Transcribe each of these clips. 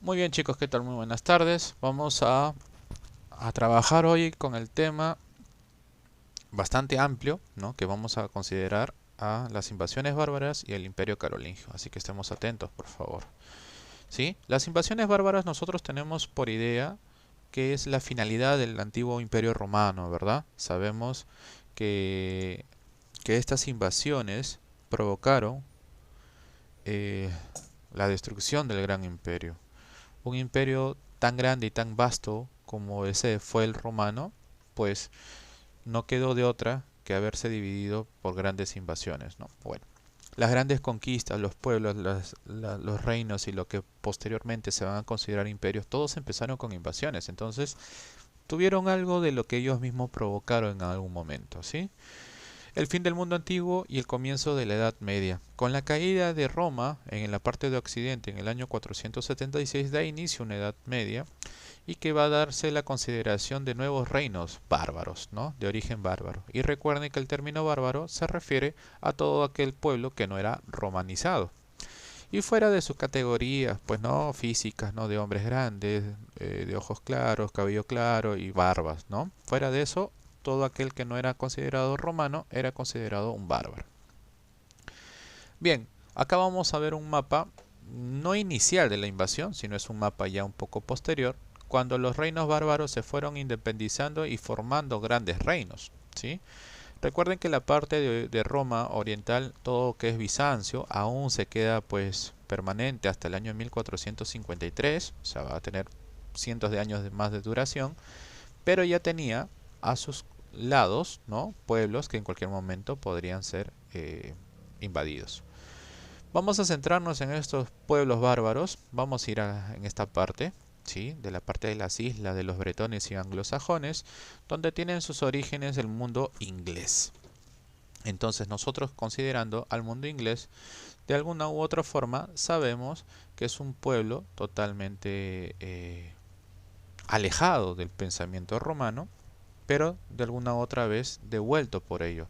Muy bien chicos, ¿qué tal? Muy buenas tardes. Vamos a trabajar hoy con el tema bastante amplio, ¿no? Que vamos a considerar a las invasiones bárbaras y el Imperio Carolingio. Así que estemos atentos, por favor. ¿Sí? Las invasiones bárbaras nosotros tenemos por idea que es la finalidad del antiguo Imperio Romano, ¿verdad? Sabemos que, que estas invasiones provocaron eh, la destrucción del gran imperio. Un imperio tan grande y tan vasto como ese fue el romano, pues no quedó de otra que haberse dividido por grandes invasiones, ¿no? Bueno, las grandes conquistas, los pueblos, los reinos y lo que posteriormente se van a considerar imperios, todos empezaron con invasiones, entonces tuvieron algo de lo que ellos mismos provocaron en algún momento, ¿sí? El fin del mundo antiguo y el comienzo de la Edad Media. Con la caída de Roma en la parte de Occidente en el año 476 da inicio a una Edad Media y que va a darse la consideración de nuevos reinos bárbaros, ¿no? De origen bárbaro. Y recuerden que el término bárbaro se refiere a todo aquel pueblo que no era romanizado. Y fuera de sus categorías, pues no físicas, ¿no? De hombres grandes, de ojos claros, cabello claro y barbas, ¿no? Fuera de eso, todo aquel que no era considerado romano era considerado un bárbaro. Bien, acá vamos a ver un mapa no inicial de la invasión, sino es un mapa ya un poco posterior, cuando los reinos bárbaros se fueron independizando y formando grandes reinos, ¿sí? Recuerden que la parte de Roma oriental, todo que es Bizancio, aún se queda pues permanente hasta el año 1453, o sea, va a tener cientos de años más de duración, pero ya tenía a sus lados, ¿no? Pueblos que en cualquier momento podrían ser invadidos. Vamos a centrarnos en estos pueblos bárbaros. Vamos a ir en esta parte, ¿sí? De la parte de las islas de los bretones y anglosajones, donde tienen sus orígenes el mundo inglés. Entonces nosotros considerando al mundo inglés, de alguna u otra forma, sabemos que es un pueblo totalmente alejado del pensamiento romano, pero de alguna otra vez devuelto por ello.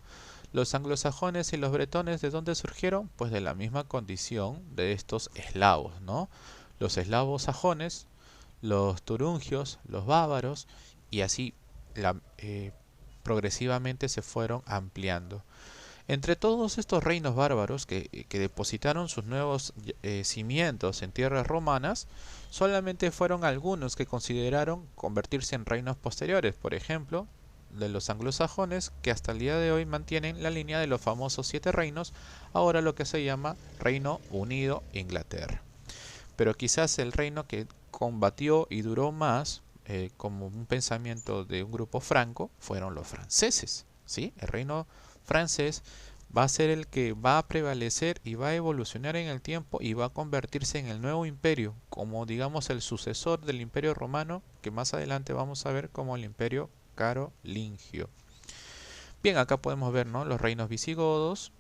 Los anglosajones y los bretones, ¿de dónde surgieron? Pues de la misma condición de estos eslavos, ¿no? Los eslavos sajones, los turungios, los bávaros, y así la, progresivamente se fueron ampliando. Entre todos estos reinos bárbaros que depositaron sus nuevos cimientos en tierras romanas, solamente fueron algunos que consideraron convertirse en reinos posteriores, por ejemplo, de los anglosajones, que hasta el día de hoy mantienen la línea de los famosos siete reinos, ahora lo que se llama Reino Unido Inglaterra. Pero quizás el reino que combatió y duró más, como un pensamiento de un grupo franco, fueron los franceses, ¿sí? El reino francés va a ser el que va a prevalecer y va a evolucionar en el tiempo y va a convertirse en el nuevo imperio, como digamos el sucesor del imperio romano, que más adelante vamos a ver como el imperio carolingio. Bien, acá podemos ver, ¿no? Los reinos visigodos,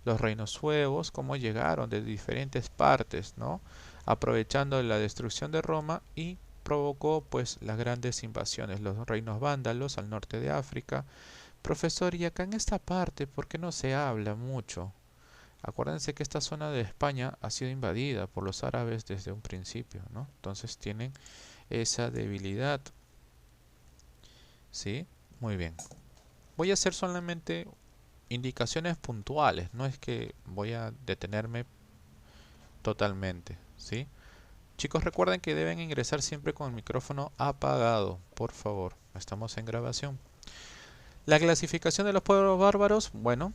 los reinos suevos, cómo llegaron de diferentes partes, ¿no? Aprovechando la destrucción de Roma y provocó pues las grandes invasiones, los reinos vándalos al norte de África. Profesor, y acá en esta parte, ¿por qué no se habla mucho? Acuérdense que esta zona de España ha sido invadida por los árabes desde un principio, ¿no? Entonces tienen esa debilidad, ¿sí? Muy bien. Voy a hacer solamente indicaciones puntuales, no es que voy a detenerme totalmente, ¿sí? Chicos, recuerden que deben ingresar siempre con el micrófono apagado, por favor. Estamos en grabación. La clasificación de los pueblos bárbaros, bueno,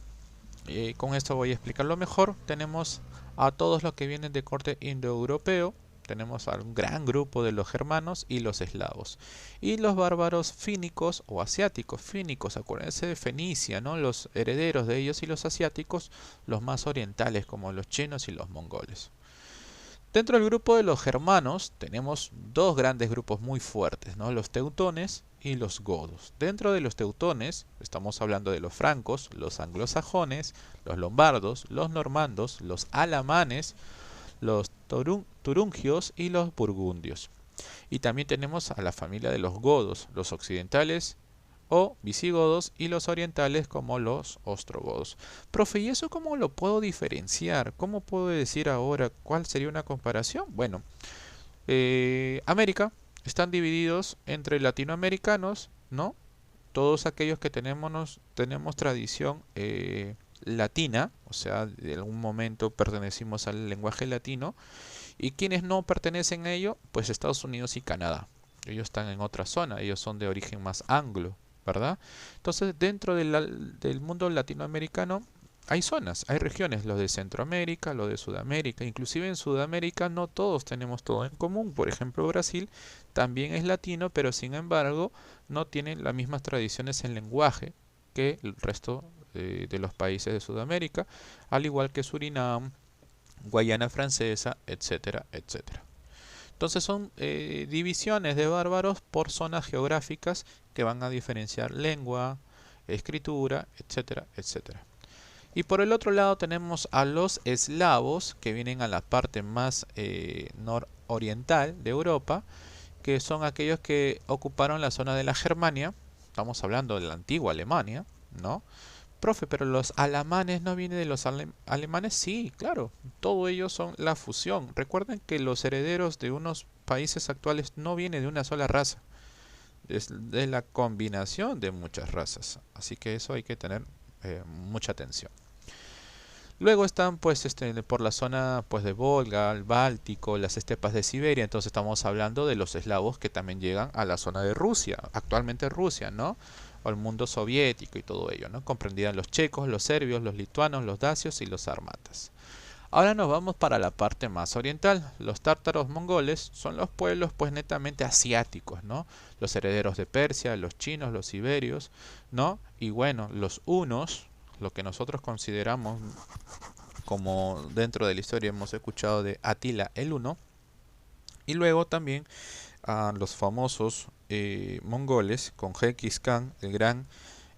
con esto voy a explicarlo mejor. Tenemos a todos los que vienen de corte indoeuropeo, tenemos a un gran grupo de los germanos y los eslavos. Y los bárbaros fínicos o asiáticos. Fínicos, acuérdense de Fenicia, ¿no? Los herederos de ellos y los asiáticos, los más orientales como los chinos y los mongoles. Dentro del grupo de los germanos tenemos dos grandes grupos muy fuertes, ¿no? Los teutones y los godos. Dentro de los teutones estamos hablando de los francos, los anglosajones, los lombardos, los normandos, los alamanes, los turungios y los burgundios. Y también tenemos a la familia de los godos, los occidentales o visigodos y los orientales como los ostrogodos. Profe, ¿y eso cómo lo puedo diferenciar? ¿Cómo puedo decir ahora cuál sería una comparación? Bueno, América están divididos entre latinoamericanos, ¿no? Todos aquellos que tenemos tradición latina, o sea, de algún momento pertenecimos al lenguaje latino, y quienes no pertenecen a ello, pues Estados Unidos y Canadá. Ellos están en otra zona, ellos son de origen más anglo, ¿verdad? Entonces, dentro del mundo latinoamericano hay zonas, hay regiones, lo de Centroamérica, lo de Sudamérica, inclusive en Sudamérica no todos tenemos todo en común. Por ejemplo, Brasil también es latino, pero sin embargo no tiene las mismas tradiciones en lenguaje que el resto de los países de Sudamérica, al igual que Surinam, Guayana Francesa, etcétera, etcétera. Entonces son divisiones de bárbaros por zonas geográficas que van a diferenciar lengua, escritura, etcétera, etcétera. Y por el otro lado tenemos a los eslavos, que vienen a la parte más nororiental de Europa, que son aquellos que ocuparon la zona de la Germania. Estamos hablando de la antigua Alemania, ¿no? Profe, pero los alamanes no vienen de los alemanes. Sí, claro, todo ellos son la fusión. Recuerden que los herederos de unos países actuales no vienen de una sola raza, es de la combinación de muchas razas. Así que eso hay que tener mucha atención. Luego están pues por la zona pues de Volga, el Báltico, las estepas de Siberia. Entonces estamos hablando de los eslavos que también llegan a la zona de Rusia, actualmente Rusia, ¿no? O el mundo soviético y todo ello, ¿no? Comprendían los checos, los serbios, los lituanos, los dacios y los sarmatas. Ahora nos vamos para la parte más oriental. Los tártaros mongoles son los pueblos pues netamente asiáticos, ¿no? Los herederos de Persia, los chinos, los iberios, ¿no? Y bueno, los hunos, lo que nosotros consideramos como dentro de la historia hemos escuchado de Atila el Huno, y luego también a los famosos mongoles con Genghis Khan, el gran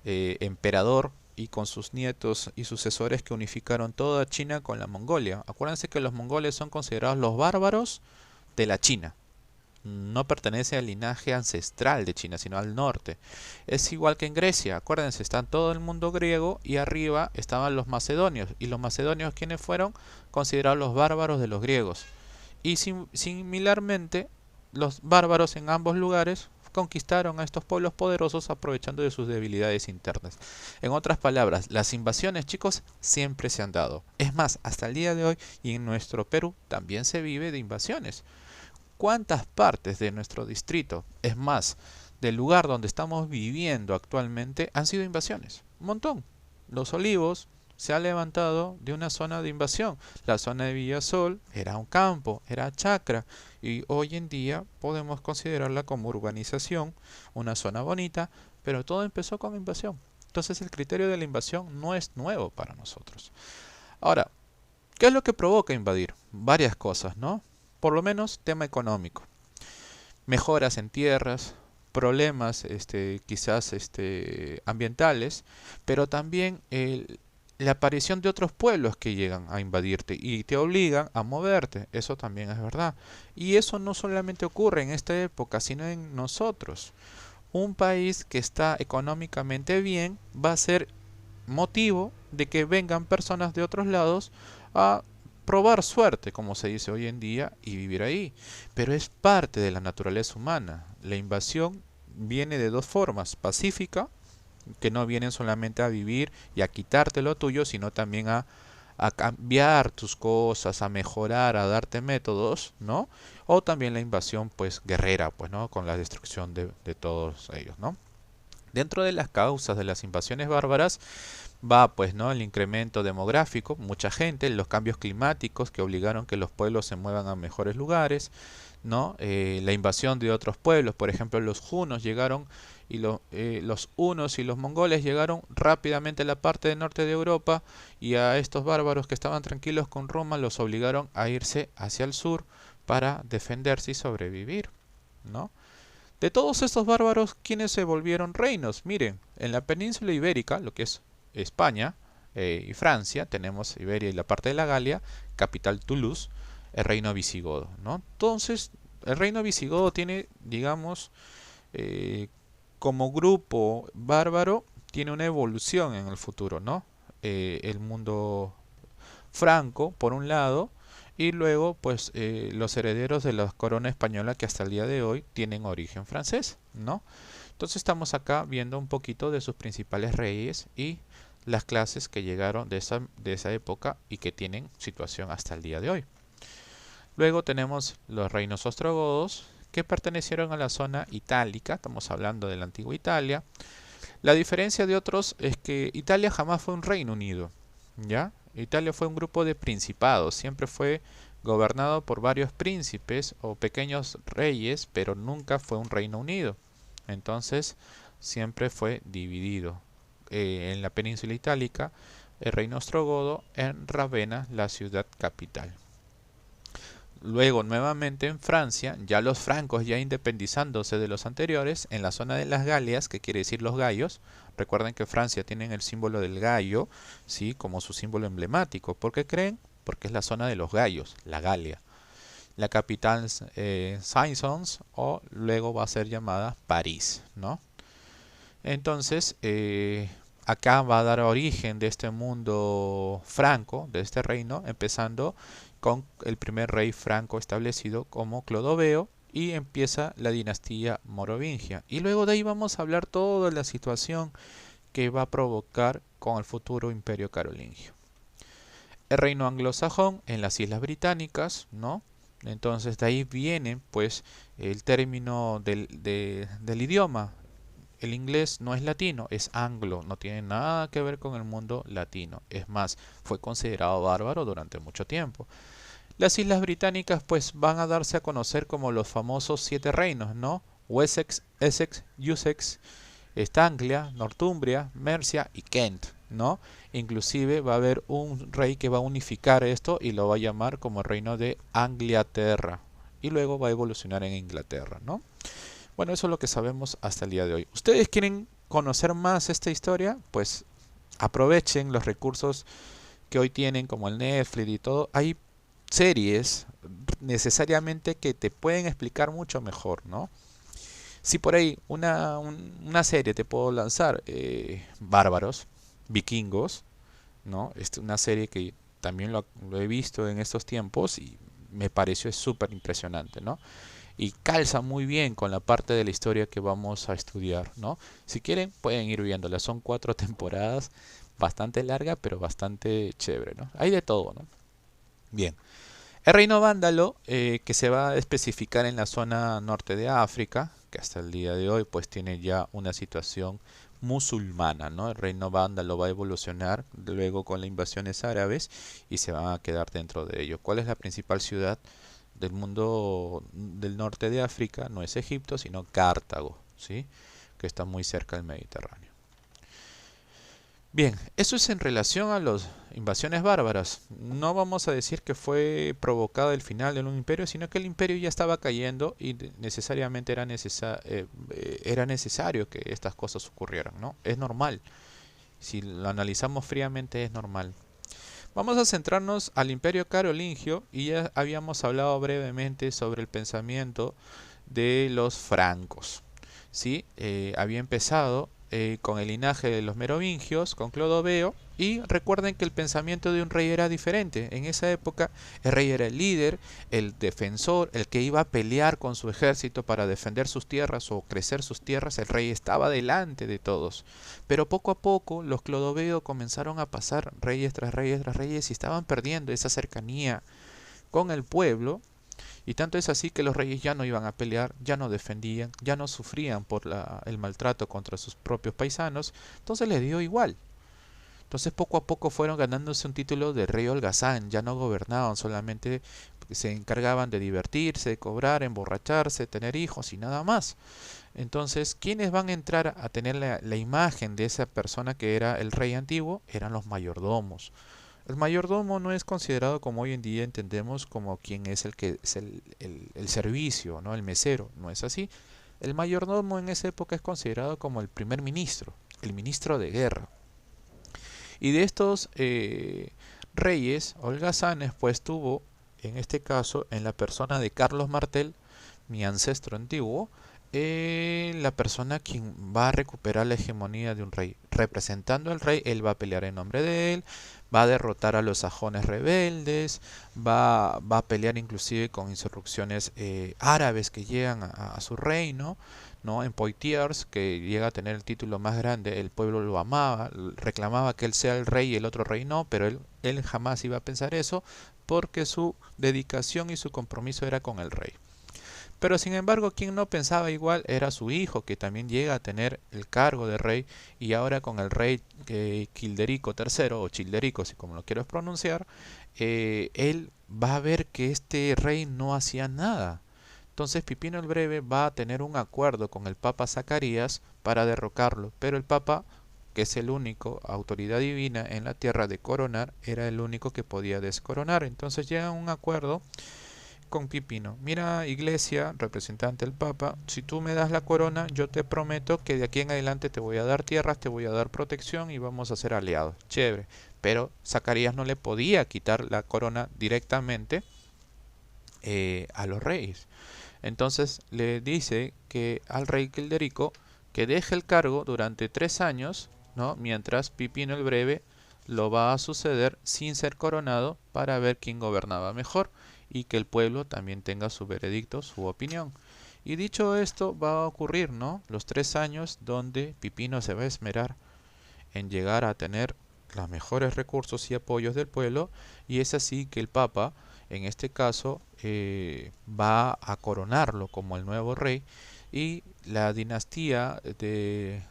emperador, y con sus nietos y sucesores que unificaron toda China con la Mongolia. Acuérdense que los mongoles son considerados los bárbaros de la China. No pertenece al linaje ancestral de China, sino al norte. Es igual que en Grecia, acuérdense, está todo el mundo griego y arriba estaban los macedonios. ¿Y los macedonios quiénes fueron? Considerados los bárbaros de los griegos. Y similarmente, los bárbaros en ambos lugares conquistaron a estos pueblos poderosos aprovechando de sus debilidades internas. En otras palabras, las invasiones, chicos, siempre se han dado. Es más, hasta el día de hoy y en nuestro Perú también se vive de invasiones. ¿Cuántas partes de nuestro distrito, es más, del lugar donde estamos viviendo actualmente, han sido invasiones? Un montón. Los Olivos se ha levantado de una zona de invasión. La zona de Villasol era un campo, era chacra, y hoy en día podemos considerarla como urbanización, una zona bonita, pero todo empezó con invasión. Entonces el criterio de la invasión no es nuevo para nosotros. Ahora, ¿qué es lo que provoca invadir? Varias cosas, ¿no? Por lo menos tema económico. Mejoras en tierras, problemas quizás ambientales, pero también la aparición de otros pueblos que llegan a invadirte y te obligan a moverte. Eso también es verdad. Y eso no solamente ocurre en esta época, sino en nosotros. Un país que está económicamente bien va a ser motivo de que vengan personas de otros lados a probar suerte, como se dice hoy en día, y vivir ahí. Pero es parte de la naturaleza humana. La invasión viene de dos formas: pacífica, que no vienen solamente a vivir y a quitarte lo tuyo, sino también a cambiar tus cosas, a mejorar, a darte métodos, ¿no? O también la invasión, pues, guerrera, pues, ¿no? Con la destrucción de todos ellos, ¿no? Dentro de las causas de las invasiones bárbaras va pues no el incremento demográfico, mucha gente, los cambios climáticos que obligaron que los pueblos se muevan a mejores lugares, ¿no? La invasión de otros pueblos, por ejemplo los hunos llegaron y los hunos y los mongoles llegaron rápidamente a la parte del norte de Europa, y a estos bárbaros que estaban tranquilos con Roma los obligaron a irse hacia el sur para defenderse y sobrevivir, ¿no? De todos estos bárbaros, ¿quiénes se volvieron reinos? Miren, en la península ibérica, lo que es España y Francia, tenemos Iberia y la parte de la Galia, capital Toulouse, el reino visigodo, ¿no? Entonces, el reino visigodo tiene, digamos, como grupo bárbaro, tiene una evolución en el futuro, ¿no? El mundo franco, por un lado, y luego pues los herederos de la corona española que hasta el día de hoy tienen origen francés, ¿no? Entonces estamos acá viendo un poquito de sus principales reyes y las clases que llegaron de esa época y que tienen situación hasta el día de hoy. Luego tenemos los reinos ostrogodos que pertenecieron a la zona itálica, estamos hablando de la antigua Italia. La diferencia de otros es que Italia jamás fue un reino unido, ¿ya? Italia fue un grupo de principados, siempre fue gobernado por varios príncipes o pequeños reyes, pero nunca fue un reino unido. Entonces, siempre fue dividido. En la península itálica, el reino ostrogodo, en Ravenna, la ciudad capital. Luego, nuevamente en Francia, ya los francos ya independizándose de los anteriores, en la zona de las Galias, que quiere decir los gallos. Recuerden que Francia tiene el símbolo del gallo, ¿sí? Como su símbolo emblemático. ¿Por qué creen? Porque es la zona de los gallos, la Galia. La capital Saint-Saëns, o luego va a ser llamada París, ¿no? Entonces, acá va a dar origen de este mundo franco, de este reino, empezando con el primer rey franco establecido como Clodoveo, y empieza la dinastía merovingia. Y luego de ahí vamos a hablar toda la situación que va a provocar con el futuro imperio carolingio. El reino anglosajón en las Islas Británicas, ¿no? Entonces de ahí viene pues el término del idioma. El inglés no es latino, es anglo, no tiene nada que ver con el mundo latino. Es más, fue considerado bárbaro durante mucho tiempo. Las Islas Británicas pues van a darse a conocer como los famosos siete reinos, ¿no? Wessex, Essex, Sussex, Anglia, Northumbria, Mercia y Kent, ¿no? Inclusive va a haber un rey que va a unificar esto y lo va a llamar como el reino de Anglaterra. Y luego va a evolucionar en Inglaterra, ¿no? Bueno, eso es lo que sabemos hasta el día de hoy. ¿Ustedes quieren conocer más esta historia? Pues aprovechen los recursos que hoy tienen como el Netflix y todo. Hay series necesariamente que te pueden explicar mucho mejor, ¿no? Si por ahí una serie te puedo lanzar, Bárbaros, Vikingos, ¿no? Es una serie que también lo he visto en estos tiempos y me pareció súper impresionante, ¿no? Y calza muy bien con la parte de la historia que vamos a estudiar, ¿no? Si quieren, pueden ir viéndola. Son 4 temporadas, bastante larga, pero bastante chévere, ¿no? Hay de todo, ¿no? Bien. El reino vándalo, que se va a especificar en la zona norte de África, que hasta el día de hoy pues tiene ya una situación musulmana, ¿no? El reino vándalo va a evolucionar luego con las invasiones árabes y se van a quedar dentro de ello. ¿Cuál es la principal ciudad del mundo del norte de África? No es Egipto, sino Cartago, ¿sí? Que está muy cerca del Mediterráneo. Bien, eso es en relación a las invasiones bárbaras. No vamos a decir que fue provocado el final de un imperio, sino que el imperio ya estaba cayendo y necesariamente era necesario que estas cosas ocurrieran, ¿no? Es normal. Si lo analizamos fríamente, es normal. Vamos a centrarnos al imperio carolingio y ya habíamos hablado brevemente sobre el pensamiento de los francos, ¿sí? Había empezado con el linaje de los merovingios, con Clodoveo, y recuerden que el pensamiento de un rey era diferente. En esa época el rey era el líder, el defensor, el que iba a pelear con su ejército para defender sus tierras o crecer sus tierras. El rey estaba delante de todos. Pero poco a poco los Clodoveo comenzaron a pasar reyes tras reyes tras reyes y estaban perdiendo esa cercanía con el pueblo. Y tanto es así que los reyes ya no iban a pelear, ya no defendían, ya no sufrían por el maltrato contra sus propios paisanos, entonces les dio igual. Entonces poco a poco fueron ganándose un título de rey holgazán, ya no gobernaban, solamente se encargaban de divertirse, de cobrar, emborracharse, tener hijos y nada más. Entonces, ¿quiénes van a entrar a tener la imagen de esa persona que era el rey antiguo? Eran los mayordomos. El mayordomo no es considerado como hoy en día entendemos como quien es el que es el servicio, ¿no? El mesero, no es así. El mayordomo en esa época es considerado como el primer ministro, el ministro de guerra. Y de estos reyes holgazanes, pues tuvo, en este caso, en la persona de Carlos Martel, mi ancestro antiguo, la persona quien va a recuperar la hegemonía de un rey. Representando al rey, él va a pelear en nombre de él, va a derrotar a los sajones rebeldes, va a pelear inclusive con insurrecciones árabes que llegan a su reino, ¿no? En Poitiers, que llega a tener el título más grande, el pueblo lo amaba, reclamaba que él sea el rey y el otro rey no, pero él jamás iba a pensar eso porque su dedicación y su compromiso era con el rey. Pero sin embargo, quien no pensaba igual era su hijo, que también llega a tener el cargo de rey, y ahora con el rey Childerico III, o Childerico, si como lo quiero pronunciar, él va a ver que este rey no hacía nada. Entonces Pipino el Breve va a tener un acuerdo con el Papa Zacarías para derrocarlo, pero el Papa, que es el único autoridad divina en la tierra de coronar, era el único que podía descoronar. Entonces llega a un acuerdo con Pipino: mira, Iglesia, representante del Papa, si tú me das la corona, yo te prometo que de aquí en adelante te voy a dar tierras, te voy a dar protección y vamos a ser aliados. Chévere. Pero Zacarías no le podía quitar la corona directamente a los reyes. Entonces le dice que al rey Gilderico que deje el cargo durante 3 años, ¿no? Mientras Pipino el Breve lo va a suceder sin ser coronado, para ver quién gobernaba mejor y que el pueblo también tenga su veredicto, su opinión. Y dicho esto, va a ocurrir, ¿no? Los 3 años donde Pipino se va a esmerar en llegar a tener los mejores recursos y apoyos del pueblo, y es así que el Papa, en este caso, va a coronarlo como el nuevo rey, y la dinastía de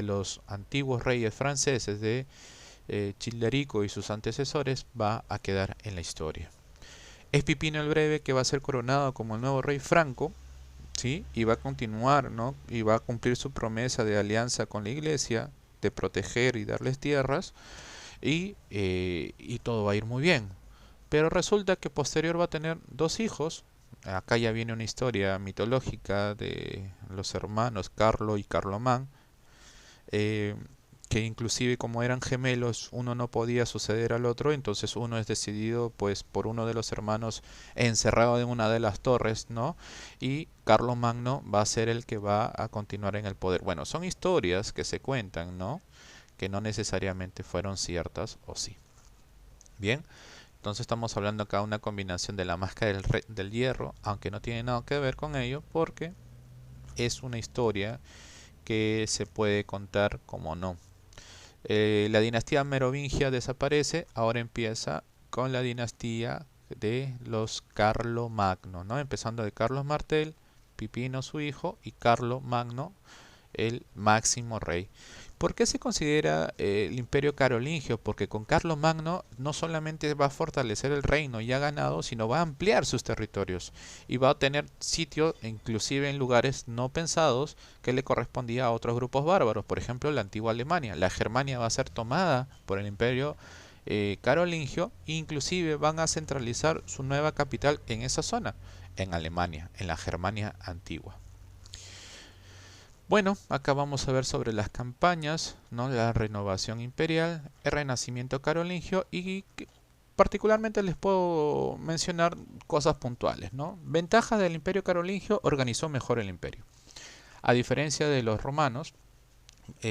los antiguos reyes franceses de Childerico y sus antecesores va a quedar en la historia. Es Pipino el Breve que va a ser coronado como el nuevo rey franco, ¿sí? Y va a continuar, ¿no? Y va a cumplir su promesa de alianza con la iglesia, de proteger y darles tierras, y todo va a ir muy bien. Pero resulta que posterior va a tener 2 hijos. Acá ya viene una historia mitológica de los hermanos Carlo y Carlomán, eh, que inclusive como eran gemelos, uno no podía suceder al otro, entonces uno es decidido pues por uno de los hermanos encerrado en una de las torres, ¿no? Y Carlomagno va a ser el que va a continuar en el poder. Bueno, son historias que se cuentan, ¿no? Que no necesariamente fueron ciertas, o sí. Bien, entonces estamos hablando acá de una combinación de la máscara del hierro, aunque no tiene nada que ver con ello, porque es una historia que se puede contar como no. La dinastía merovingia desaparece, ahora empieza con la dinastía de los Carlomagno, ¿no? Empezando de Carlos Martel, Pipino su hijo, y Carlomagno, el máximo rey. ¿Por qué se considera el imperio carolingio? Porque con Carlomagno no solamente va a fortalecer el reino ya ganado, sino va a ampliar sus territorios y va a tener sitio inclusive en lugares no pensados que le correspondía a otros grupos bárbaros. Por ejemplo, la antigua Alemania. La Germania va a ser tomada por el imperio carolingio, e inclusive van a centralizar su nueva capital en esa zona, en Alemania, en la Germania antigua. Bueno, acá vamos a ver sobre las campañas, ¿no? La renovación imperial, el renacimiento carolingio, y particularmente les puedo mencionar cosas puntuales, ¿no? Ventajas del imperio carolingio: organizó mejor el imperio. A diferencia de los romanos,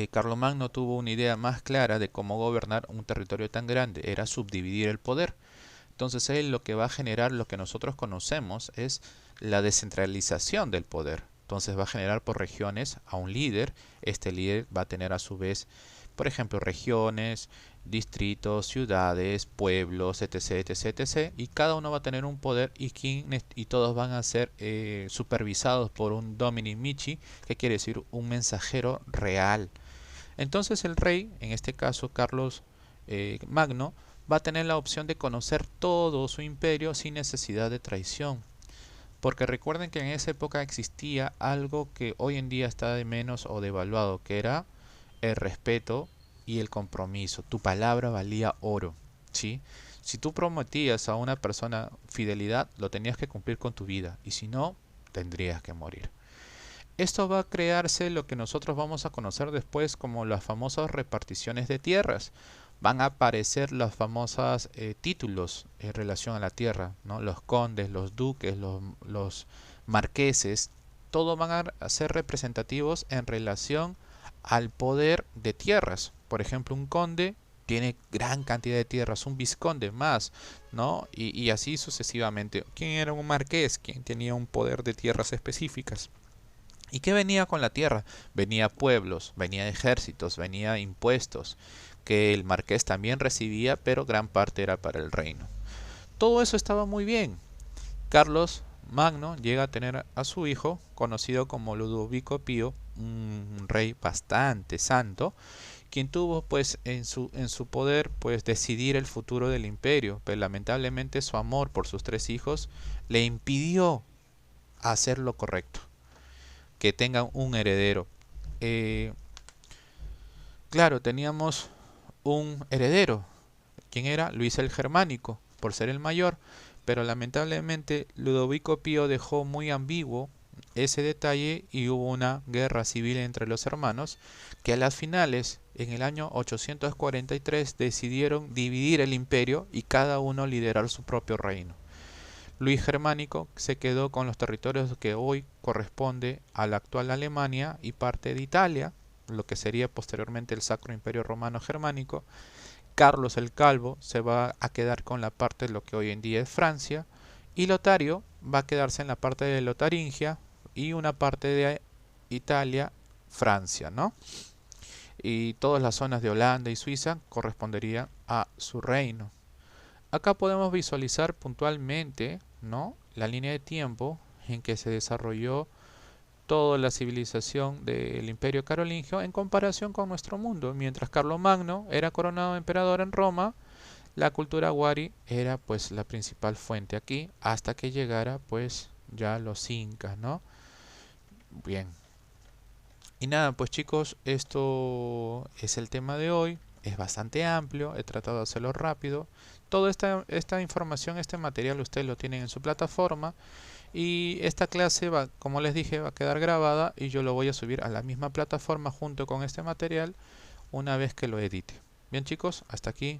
Carlomagno tuvo una idea más clara de cómo gobernar un territorio tan grande, era subdividir el poder. Entonces él lo que va a generar, lo que nosotros conocemos, es la descentralización del poder. Entonces va a generar por regiones a un líder. Este líder va a tener a su vez, por ejemplo, regiones, distritos, ciudades, pueblos, etc, etc, etc. Y cada uno va a tener un poder, y todos van a ser supervisados por un domini mici, que quiere decir un mensajero real. Entonces el rey, en este caso Carlos Magno, va a tener la opción de conocer todo su imperio sin necesidad de traición. Porque recuerden que en esa época existía algo que hoy en día está de menos o devaluado, que era el respeto y el compromiso. Tu palabra valía oro, ¿sí? Si tú prometías a una persona fidelidad, lo tenías que cumplir con tu vida, y si no, tendrías que morir. Esto va a crearse lo que nosotros vamos a conocer después como las famosas reparticiones de tierras. Van a aparecer los famosos títulos en relación a la tierra, ¿no? Los condes, los duques, los marqueses, todos van a ser representativos en relación al poder de tierras. Por ejemplo, un conde tiene gran cantidad de tierras, un vizconde más, ¿no? Y así sucesivamente. ¿Quién era un marqués? ¿Quién tenía un poder de tierras específicas? ¿Y qué venía con la tierra? Venía pueblos, venía ejércitos, venía impuestos, que el marqués también recibía, pero gran parte era para el reino. Todo eso estaba muy bien. Carlos Magno llega a tener a su hijo, conocido como Ludovico Pío, un rey bastante santo, quien tuvo pues en su poder pues decidir el futuro del imperio, pero lamentablemente su amor por sus tres hijos le impidió hacer lo correcto, que tengan un heredero. Eh, claro, teníamos un heredero, quien era Luis el Germánico, por ser el mayor, pero lamentablemente Ludovico Pío dejó muy ambiguo ese detalle y hubo una guerra civil entre los hermanos que a las finales, en el año 843, decidieron dividir el imperio y cada uno liderar su propio reino. Luis Germánico se quedó con los territorios que hoy corresponde a la actual Alemania y parte de Italia, lo que sería posteriormente el Sacro Imperio Romano Germánico. Carlos el Calvo se va a quedar con la parte de lo que hoy en día es Francia, y Lotario va a quedarse en la parte de Lotaringia y una parte de Italia, Francia, ¿no? Y todas las zonas de Holanda y Suiza corresponderían a su reino. Acá podemos visualizar puntualmente, ¿no?, la línea de tiempo en que se desarrolló toda la civilización del Imperio Carolingio en comparación con nuestro mundo. Mientras Carlomagno era coronado emperador en Roma, la cultura wari era pues la principal fuente aquí, hasta que llegara pues ya los incas, ¿no? Bien. Y nada, pues chicos, esto es el tema de hoy. Es bastante amplio, he tratado de hacerlo rápido. Toda esta información, este material, ustedes lo tienen en su plataforma. Y esta clase va, como les dije, va a quedar grabada y yo lo voy a subir a la misma plataforma junto con este material una vez que lo edite. Bien chicos, hasta aquí